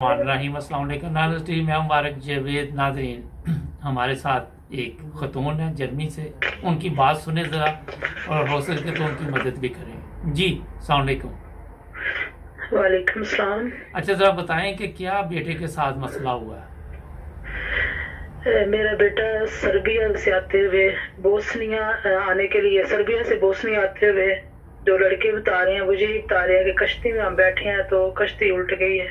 रहीम अस्सलाम वालेकुम नाज़रीन टीवी में मुबारक जावेद। नाज़रीन हमारे साथ एक खतून है जर्मनी से, उनकी बात सुने ज़रा और हो सके तो उनकी मदद भी करें। जी अस्सलाम वालेकुम। वालेकुम सलाम। अच्छा ज़रा बताएं कि क्या बेटे के साथ मसला हुआ है? मेरा बेटा सर्बिया से आते हुए बोस्निया आने के लिए, सर्बिया से बोस्निया आते हुए जो लड़के बता रहे हैं वो यही बता रहे हैं कि कश्ती में हम बैठे हैं तो कश्ती उल्ट गई है।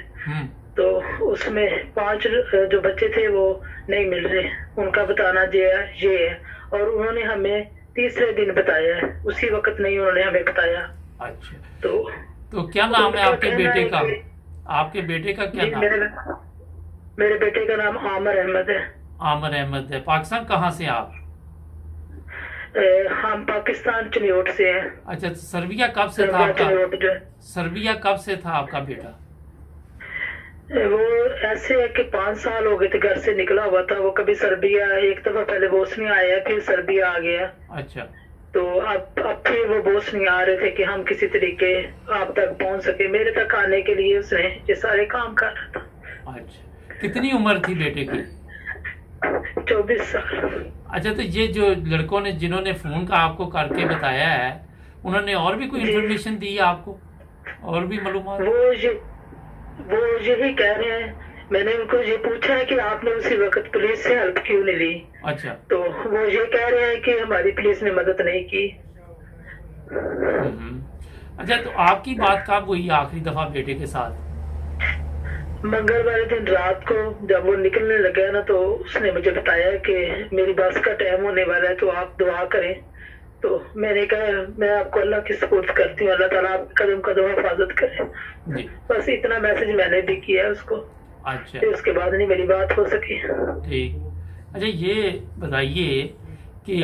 तो उसमें 5 जो बच्चे थे वो नहीं मिल रहे, उनका बताना ये है और उन्होंने हमें तीसरे दिन बताया है, उसी वक्त नहीं उन्होंने हमें बताया। अच्छा तो क्या नाम है आपके बेटे का? आपके बेटे का क्या नाम है? मेरे बेटे का नाम आमिर अहमद है। आमिर अहमद है। पाकिस्तान कहाँ से आप? हम पाकिस्तान चिन्योट से हैं। अच्छा, सर्बिया कब से था आपका? सर्बिया कब से था आपका बेटा? वो ऐसे है कि 5 साल हो गए थे घर से निकला हुआ था। वो कभी सर्बिया, एक दफा पहले बोस्निया आया, फिर सर्बिया आ गया। अच्छा, तो अब फिर वो बोस्निया आ रहे थे कि हम किसी तरीके आप तक पहुंच सके। मेरे तक आने के लिए उसने ये सारे काम कर रहा था। अच्छा, कितनी उम्र थी बेटे की? 24 साल। अच्छा, तो ये जो लड़कों ने जिन्होंने फोन का आपको करके बताया है, उन्होंने और भी कोई इन्फॉर्मेशन दी है आपको? और भी मालूमात? वो यही कह रहे हैं। मैंने उनको ये पूछा है कि आपने उसी वक्त पुलिस से हेल्प क्यों नहीं ली। अच्छा, तो वो ये कह रहे हैं कि हमारी पुलिस ने मदद नहीं की। अच्छा, तो आपकी बात कब हुई आखिरी दफा बेटे के साथ? मंगलवार दिन रात को जब वो निकलने लगा ना, तो उसने मुझे बताया कि मेरी बस का टाइम होने वाला है तो आप दुआ करें। तो मैंने कहा मैं आपको अल्लाह की सपोर्ट करती हूँ, अल्लाह ताला आप कदम कदम हिफाजत करे। बस इतना मैसेज मैंने भी किया उसको। अच्छा, फिर उसके बाद नहीं मेरी बात हो सकी। ठीक। अच्छा, ये बताइए कि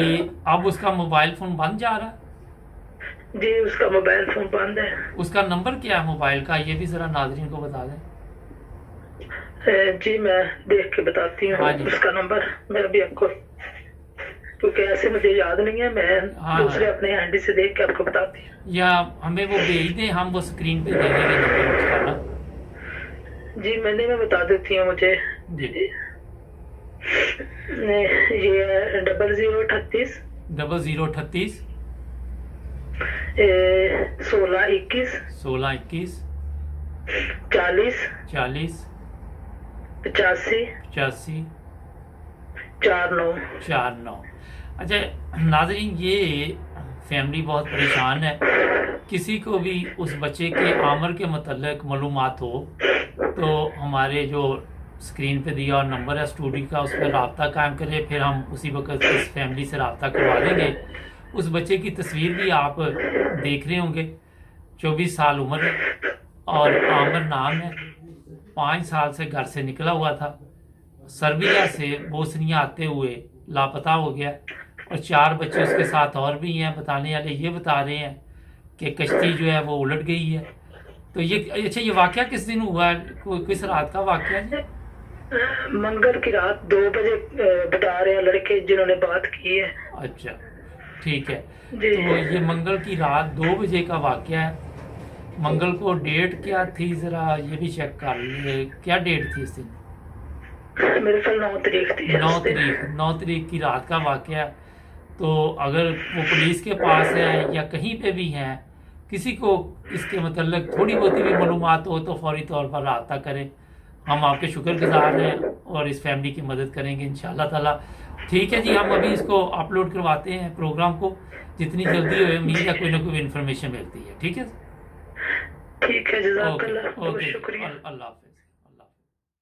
अब उसका मोबाइल फोन बंद जा रहा है? जी, उसका मोबाइल फोन बंद है। उसका नंबर क्या है मोबाइल का, ये भी जरा नाज़रीन को बता दें। जी मैं देख के बताती हूँ। हाँ उसका नंबर मैं भी आपको, क्योंकि ऐसे मुझे याद नहीं है, मैं दूसरे अपने हैंडी से देख के आपको बताती हूँ। या हमें वो भेज दें, हम वो स्क्रीन पे दे देंगे नंबर उसका ना। जी मैं बता देती हूँ मुझे। जी, ये है 0038 0038 1621 1621 40 40 85 85 49 49। अच्छा नाज़रीन, ये फैमिली बहुत परेशान है। किसी को भी उस बच्चे के आमर के मतलब मालूमात हो तो हमारे जो स्क्रीन पे दिया और नंबर है स्टूडियो का, उस पर रब्ता कायम करें, फिर हम उसी वक्त इस फैमिली से रब्ता करवा देंगे। उस बच्चे की तस्वीर भी आप देख रहे होंगे। 24 साल उम्र है और आमर नाम है। 5 साल से घर से निकला हुआ था, सर्बिया से बोस्निया आते हुए लापता हो गया और 4 बच्चे उसके साथ और भी हैं। बताने वाले ये बता रहे हैं कि कश्ती जो है वो उलट गई है। तो ये अच्छा, ये वाकया किस दिन हुआ है? किस रात का वाकया है? मंगल की रात 2 बजे बता रहे हैं लड़के जिन्होंने बात की है। अच्छा, ठीक है। तो ये मंगल की रात 2 बजे का वाकया है। मंगल को डेट क्या थी, जरा ये भी चेक कर ले, क्या डेट थी इस दिन? मेरे ख्याल 9 तारीख थी। 9 तारीख की रात का वाकया। तो अगर वो पुलिस के पास है या कहीं पे भी हैं, किसी को इसके मतलब थोड़ी बहुत भी मालूमात हो तो फौरी तौर पर रब्ता करें। हम आपके शुक्रगुजार हैं और इस फैमिली की मदद करेंगे इंशाल्लाह ताला। ठीक है जी, हम अभी इसको अपलोड करवाते हैं प्रोग्राम को, जितनी जल्दी हो उम्मीद है कोई ना कोई इन्फॉर्मेशन मिलती है। ठीक है, ठीक है, जज़ाकल्लाह, ओके, शुक्रिया। अल्लाह हाफ़िज़।